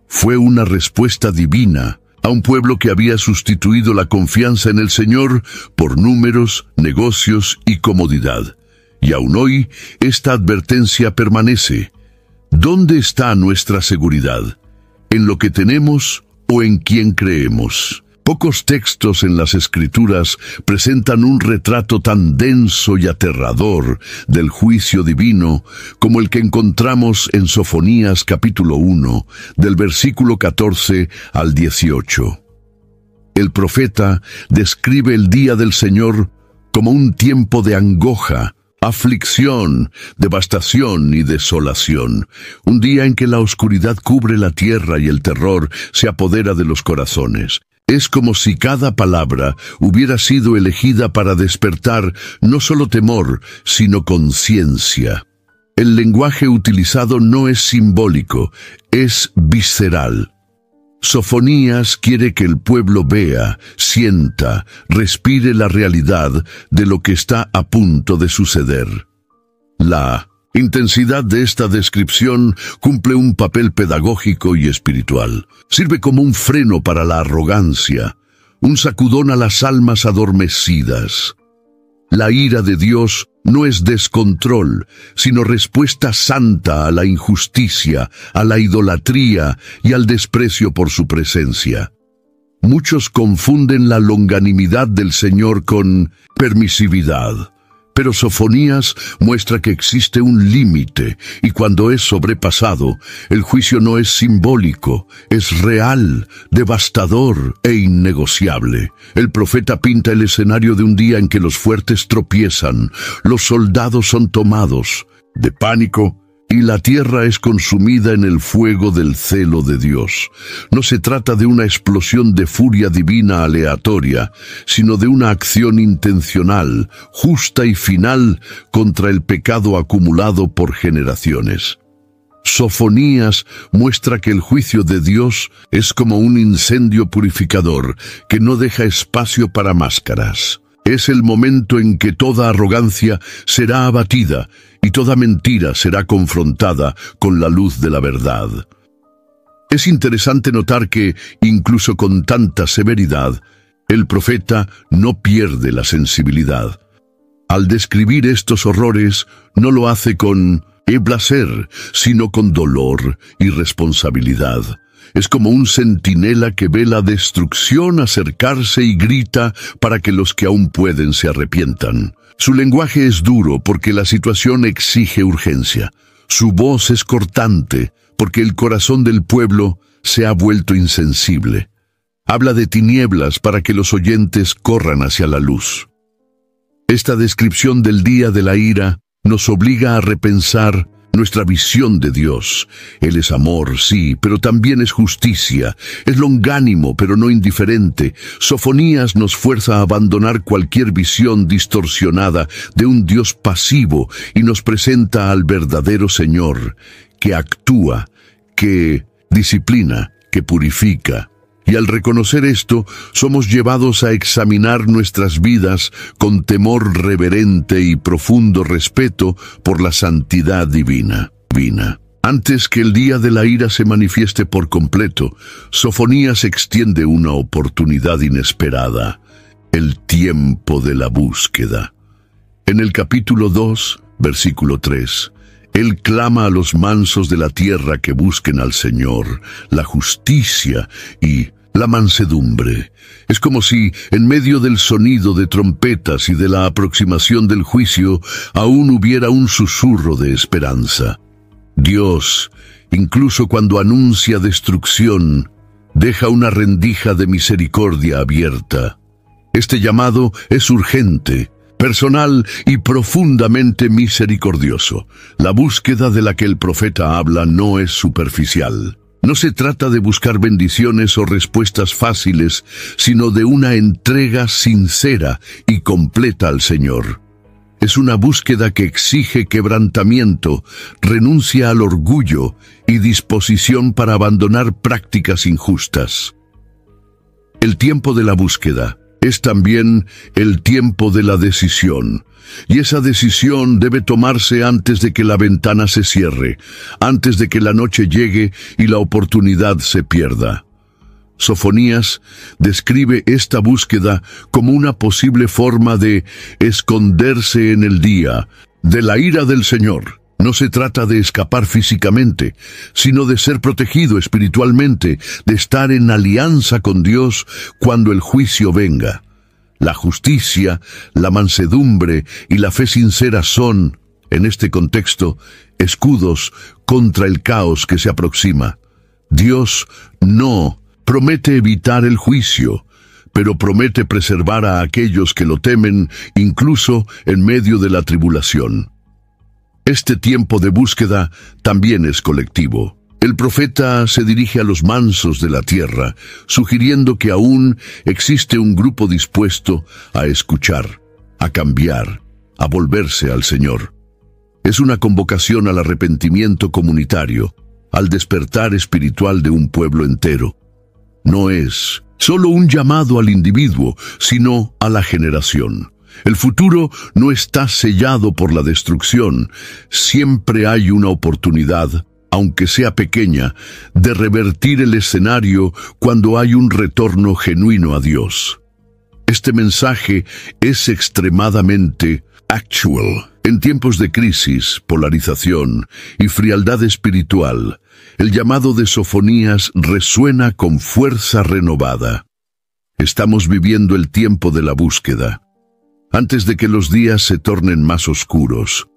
Fue una respuesta divina a a un pueblo que había sustituido la confianza en el Señor por números, negocios y comodidad. Y aún hoy, esta advertencia permanece. ¿Dónde está nuestra seguridad? ¿En lo que tenemos o en quién creemos? Pocos textos en las Escrituras presentan un retrato tan denso y aterrador del juicio divino como el que encontramos en Sofonías capítulo 1, del versículo 14 al 18. El profeta describe el día del Señor como un tiempo de angoja, aflicción, devastación y desolación, un día en que la oscuridad cubre la tierra y el terror se apodera de los corazones. Es como si cada palabra hubiera sido elegida para despertar no solo temor, sino conciencia. El lenguaje utilizado no es simbólico, es visceral. Sofonías quiere que el pueblo vea, sienta, respire la realidad de lo que está a punto de suceder. La intensidad de esta descripción cumple un papel pedagógico y espiritual. Sirve como un freno para la arrogancia, un sacudón a las almas adormecidas. La ira de Dios no es descontrol, sino respuesta santa a la injusticia, a la idolatría y al desprecio por su presencia. Muchos confunden la longanimidad del Señor con permisividad. Pero Sofonías muestra que existe un límite, y cuando es sobrepasado, el juicio no es simbólico, es real, devastador e innegociable. El profeta pinta el escenario de un día en que los fuertes tropiezan, los soldados son tomados de pánico, y la tierra es consumida en el fuego del celo de Dios. No se trata de una explosión de furia divina aleatoria, sino de una acción intencional, justa y final contra el pecado acumulado por generaciones. Sofonías muestra que el juicio de Dios es como un incendio purificador que no deja espacio para máscaras. Es el momento en que toda arrogancia será abatida y toda mentira será confrontada con la luz de la verdad. Es interesante notar que, incluso con tanta severidad, el profeta no pierde la sensibilidad. Al describir estos horrores, no lo hace con placer, sino con dolor y responsabilidad. Es como un centinela que ve la destrucción acercarse y grita para que los que aún pueden se arrepientan. Su lenguaje es duro porque la situación exige urgencia. Su voz es cortante porque el corazón del pueblo se ha vuelto insensible. Habla de tinieblas para que los oyentes corran hacia la luz. Esta descripción del día de la ira nos obliga a repensar nuestra visión de Dios. Él es amor, sí, pero también es justicia. Es longánimo, pero no indiferente. Sofonías nos fuerza a abandonar cualquier visión distorsionada de un Dios pasivo y nos presenta al verdadero Señor, que actúa, que disciplina, que purifica. Y al reconocer esto, somos llevados a examinar nuestras vidas con temor reverente y profundo respeto por la santidad divina. Antes que el día de la ira se manifieste por completo, Sofonías extiende una oportunidad inesperada: el tiempo de la búsqueda. En el capítulo 2, versículo 3, Él clama a los mansos de la tierra que busquen al Señor, la justicia y la mansedumbre. Es como si, en medio del sonido de trompetas y de la aproximación del juicio, aún hubiera un susurro de esperanza. Dios, incluso cuando anuncia destrucción, deja una rendija de misericordia abierta. Este llamado es urgente, personal y profundamente misericordioso. La búsqueda de la que el profeta habla no es superficial. No se trata de buscar bendiciones o respuestas fáciles, sino de una entrega sincera y completa al Señor. Es una búsqueda que exige quebrantamiento, renuncia al orgullo y disposición para abandonar prácticas injustas. El tiempo de la búsqueda es también el tiempo de la decisión. Y esa decisión debe tomarse antes de que la ventana se cierre, antes de que la noche llegue y la oportunidad se pierda. Sofonías describe esta búsqueda como una posible forma de esconderse en el día de la ira del Señor. No se trata de escapar físicamente, sino de ser protegido espiritualmente, de estar en alianza con Dios cuando el juicio venga. La justicia, la mansedumbre y la fe sincera son, en este contexto, escudos contra el caos que se aproxima. Dios no promete evitar el juicio, pero promete preservar a aquellos que lo temen, incluso en medio de la tribulación. Este tiempo de búsqueda también es colectivo. El profeta se dirige a los mansos de la tierra, sugiriendo que aún existe un grupo dispuesto a escuchar, a cambiar, a volverse al Señor. Es una convocación al arrepentimiento comunitario, al despertar espiritual de un pueblo entero. No es solo un llamado al individuo, sino a la generación. El futuro no está sellado por la destrucción. Siempre hay una oportunidad, aunque sea pequeña, de revertir el escenario cuando hay un retorno genuino a Dios. Este mensaje es extremadamente actual. En tiempos de crisis, polarización y frialdad espiritual, el llamado de Sofonías resuena con fuerza renovada. Estamos viviendo el tiempo de la búsqueda. Antes de que los días se tornen más oscuros,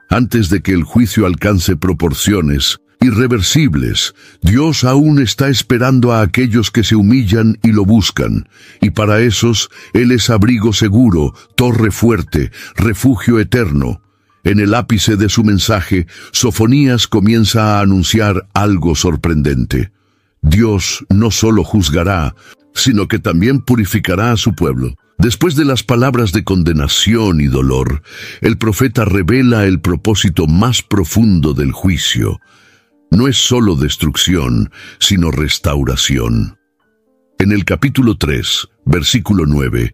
antes de que el juicio alcance proporciones irreversibles, Dios aún está esperando a aquellos que se humillan y lo buscan, y para esos Él es abrigo seguro, torre fuerte, refugio eterno. En el ápice de su mensaje, Sofonías comienza a anunciar algo sorprendente. Dios no solo juzgará, sino que también purificará a su pueblo. Después de las palabras de condenación y dolor, el profeta revela el propósito más profundo del juicio. No es solo destrucción, sino restauración. En el capítulo 3, versículo 9,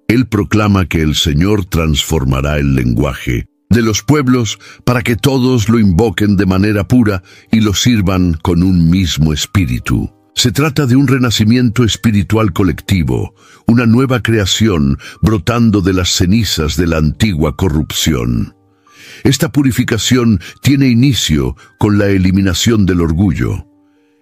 él proclama que el Señor transformará el lenguaje de los pueblos para que todos lo invoquen de manera pura y lo sirvan con un mismo espíritu. Se trata de un renacimiento espiritual colectivo, una nueva creación brotando de las cenizas de la antigua corrupción. Esta purificación tiene inicio con la eliminación del orgullo.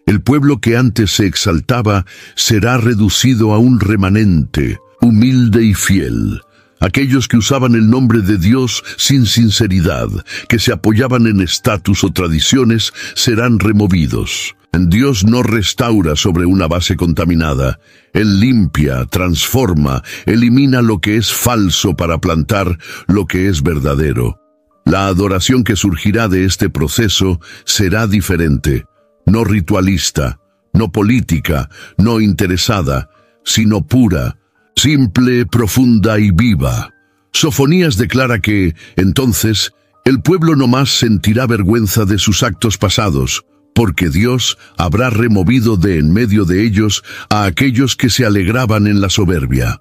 El pueblo que antes se exaltaba será reducido a un remanente, humilde y fiel. Aquellos que usaban el nombre de Dios sin sinceridad, que se apoyaban en estatus o tradiciones, serán removidos. Dios no restaura sobre una base contaminada. Él limpia, transforma, elimina lo que es falso para plantar lo que es verdadero. La adoración que surgirá de este proceso será diferente, no ritualista, no política, no interesada, sino pura, simple, profunda y viva. Sofonías declara que, entonces, el pueblo no más sentirá vergüenza de sus actos pasados, porque Dios habrá removido de en medio de ellos a aquellos que se alegraban en la soberbia.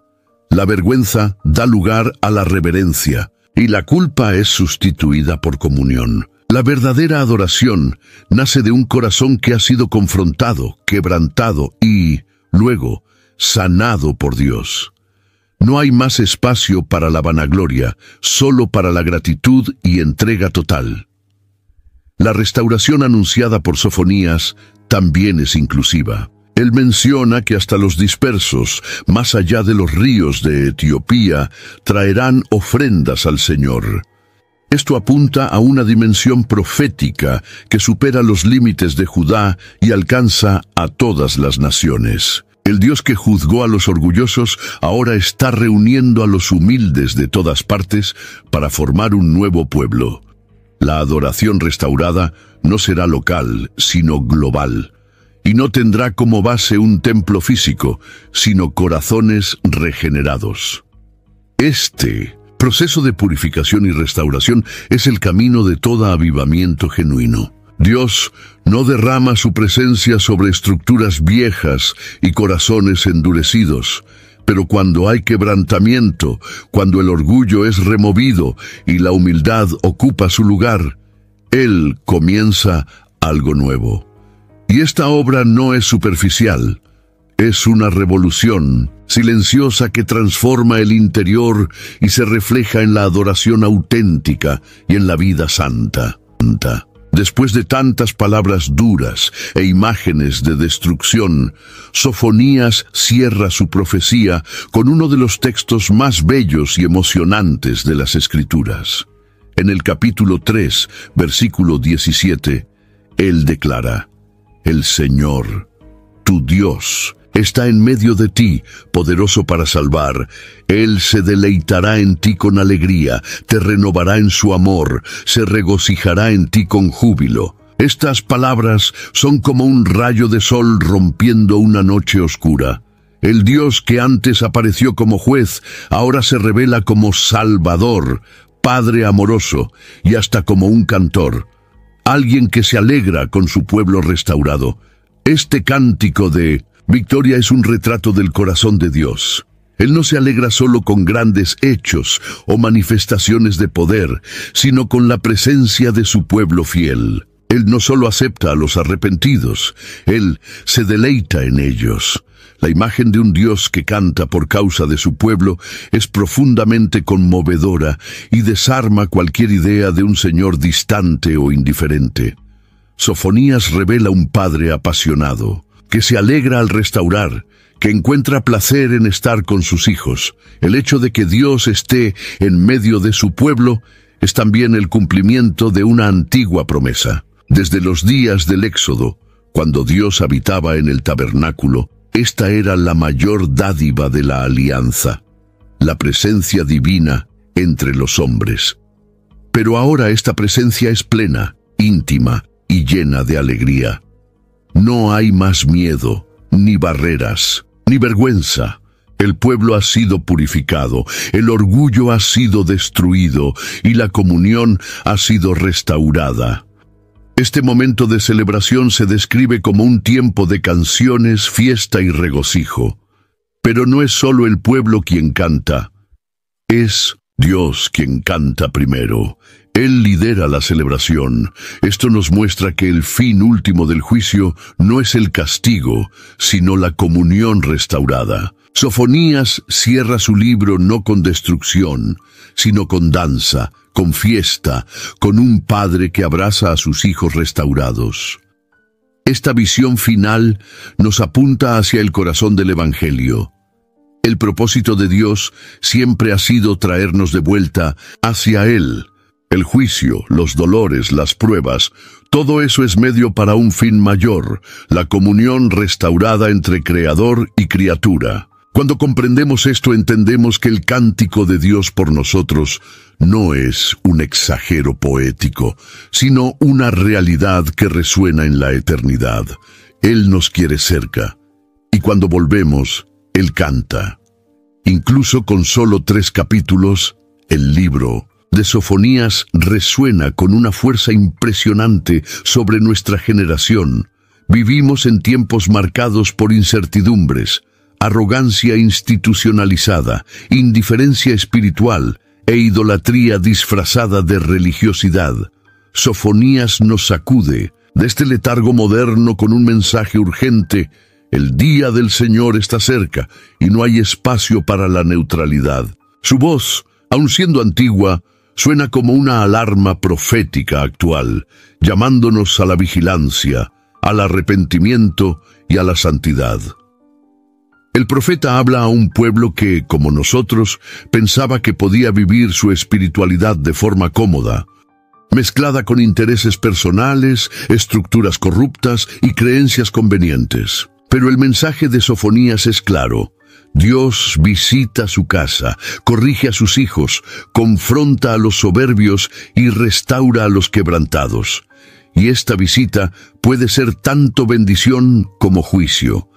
La vergüenza da lugar a la reverencia, y la culpa es sustituida por comunión. La verdadera adoración nace de un corazón que ha sido confrontado, quebrantado y, luego, sanado por Dios. No hay más espacio para la vanagloria, solo para la gratitud y entrega total. La restauración anunciada por Sofonías también es inclusiva. Él menciona que hasta los dispersos, más allá de los ríos de Etiopía, traerán ofrendas al Señor. Esto apunta a una dimensión profética que supera los límites de Judá y alcanza a todas las naciones. El Dios que juzgó a los orgullosos ahora está reuniendo a los humildes de todas partes para formar un nuevo pueblo. La adoración restaurada no será local, sino global, y no tendrá como base un templo físico, sino corazones regenerados. Este proceso de purificación y restauración es el camino de todo avivamiento genuino. Dios no derrama su presencia sobre estructuras viejas y corazones endurecidos, pero cuando hay quebrantamiento, cuando el orgullo es removido y la humildad ocupa su lugar, Él comienza algo nuevo. Y esta obra no es superficial. Es una revolución silenciosa que transforma el interior y se refleja en la adoración auténtica y en la vida santa. Después de tantas palabras duras e imágenes de destrucción, Sofonías cierra su profecía con uno de los textos más bellos y emocionantes de las Escrituras. En el capítulo 3, versículo 17, él declara: El Señor, tu Dios, está en medio de ti, poderoso para salvar. Él se deleitará en ti con alegría, te renovará en su amor, se regocijará en ti con júbilo. Estas palabras son como un rayo de sol rompiendo una noche oscura. El Dios que antes apareció como juez, ahora se revela como Salvador, Padre amoroso y hasta como un cantor, alguien que se alegra con su pueblo restaurado. Este cántico de victoria es un retrato del corazón de Dios. Él no se alegra solo con grandes hechos o manifestaciones de poder, sino con la presencia de su pueblo fiel. Él no solo acepta a los arrepentidos, Él se deleita en ellos. La imagen de un Dios que canta por causa de su pueblo es profundamente conmovedora y desarma cualquier idea de un Señor distante o indiferente. Sofonías revela un Padre apasionado, que se alegra al restaurar, que encuentra placer en estar con sus hijos. El hecho de que Dios esté en medio de su pueblo es también el cumplimiento de una antigua promesa. Desde los días del Éxodo, cuando Dios habitaba en el tabernáculo, esta era la mayor dádiva de la alianza, la presencia divina entre los hombres. Pero ahora esta presencia es plena, íntima y llena de alegría. No hay más miedo, ni barreras, ni vergüenza. El pueblo ha sido purificado, el orgullo ha sido destruido y la comunión ha sido restaurada. Este momento de celebración se describe como un tiempo de canciones, fiesta y regocijo. Pero no es solo el pueblo quien canta, es Dios quien canta primero. Él lidera la celebración. Esto nos muestra que el fin último del juicio no es el castigo, sino la comunión restaurada. Sofonías cierra su libro no con destrucción, sino con danza, con fiesta, con un padre que abraza a sus hijos restaurados. Esta visión final nos apunta hacia el corazón del Evangelio. El propósito de Dios siempre ha sido traernos de vuelta hacia Él. El juicio, los dolores, las pruebas, todo eso es medio para un fin mayor, la comunión restaurada entre Creador y criatura. Cuando comprendemos esto, entendemos que el cántico de Dios por nosotros no es un exagero poético, sino una realidad que resuena en la eternidad. Él nos quiere cerca, y cuando volvemos, Él canta. Incluso con solo 3 capítulos, el libro de Sofonías resuena con una fuerza impresionante sobre nuestra generación. Vivimos en tiempos marcados por incertidumbres, arrogancia institucionalizada, indiferencia espiritual e idolatría disfrazada de religiosidad. Sofonías nos sacude de este letargo moderno con un mensaje urgente: el día del Señor está cerca y no hay espacio para la neutralidad. Su voz, aun siendo antigua, suena como una alarma profética actual, llamándonos a la vigilancia, al arrepentimiento y a la santidad. El profeta habla a un pueblo que, como nosotros, pensaba que podía vivir su espiritualidad de forma cómoda, mezclada con intereses personales, estructuras corruptas y creencias convenientes. Pero el mensaje de Sofonías es claro. Dios visita su casa, corrige a sus hijos, confronta a los soberbios y restaura a los quebrantados. Y esta visita puede ser tanto bendición como juicio.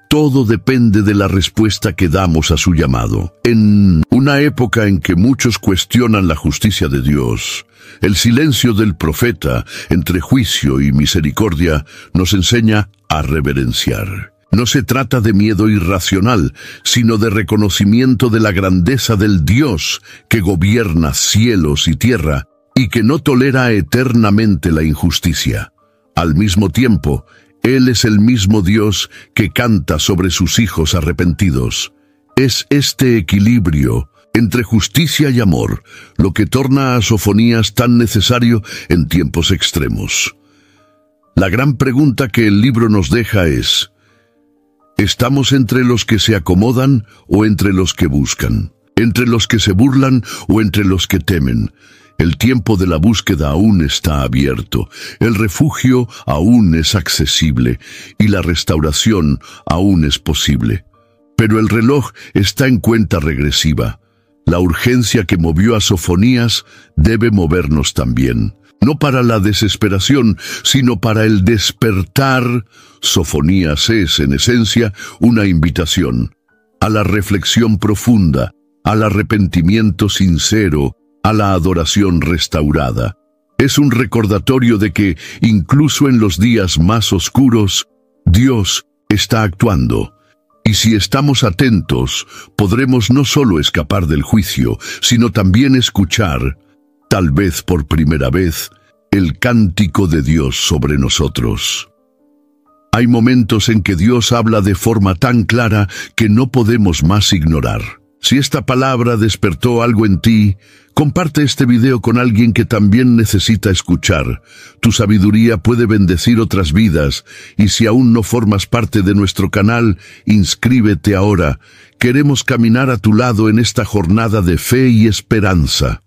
Todo depende de la respuesta que damos a su llamado. En una época en que muchos cuestionan la justicia de Dios, el silencio del profeta entre juicio y misericordia nos enseña a reverenciar. No se trata de miedo irracional, sino de reconocimiento de la grandeza del Dios que gobierna cielos y tierra y que no tolera eternamente la injusticia. Al mismo tiempo, Él es el mismo Dios que canta sobre sus hijos arrepentidos. Es este equilibrio entre justicia y amor lo que torna a Sofonías tan necesario en tiempos extremos. La gran pregunta que el libro nos deja es: ¿estamos entre los que se acomodan o entre los que buscan? ¿Entre los que se burlan o entre los que temen? El tiempo de la búsqueda aún está abierto, el refugio aún es accesible y la restauración aún es posible. Pero el reloj está en cuenta regresiva. La urgencia que movió a Sofonías debe movernos también. No para la desesperación, sino para el despertar. Sofonías es, en esencia, una invitación a la reflexión profunda, al arrepentimiento sincero, a la adoración restaurada. Es un recordatorio de que, incluso en los días más oscuros, Dios está actuando. Y si estamos atentos, podremos no solo escapar del juicio, sino también escuchar, tal vez por primera vez, el cántico de Dios sobre nosotros. Hay momentos en que Dios habla de forma tan clara que no podemos más ignorar. Si esta palabra despertó algo en ti, comparte este video con alguien que también necesita escuchar. Tu sabiduría puede bendecir otras vidas, y si aún no formas parte de nuestro canal, inscríbete ahora. Queremos caminar a tu lado en esta jornada de fe y esperanza.